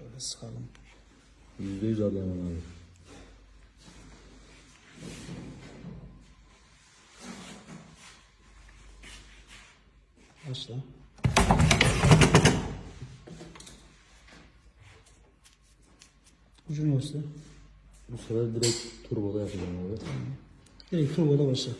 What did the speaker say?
Şöyle sıkalım. %100 Adıyaman abi. Başla. Ucunu göster. Bu sefer direkt turboda yapacağım abi. Direkt turboda başla.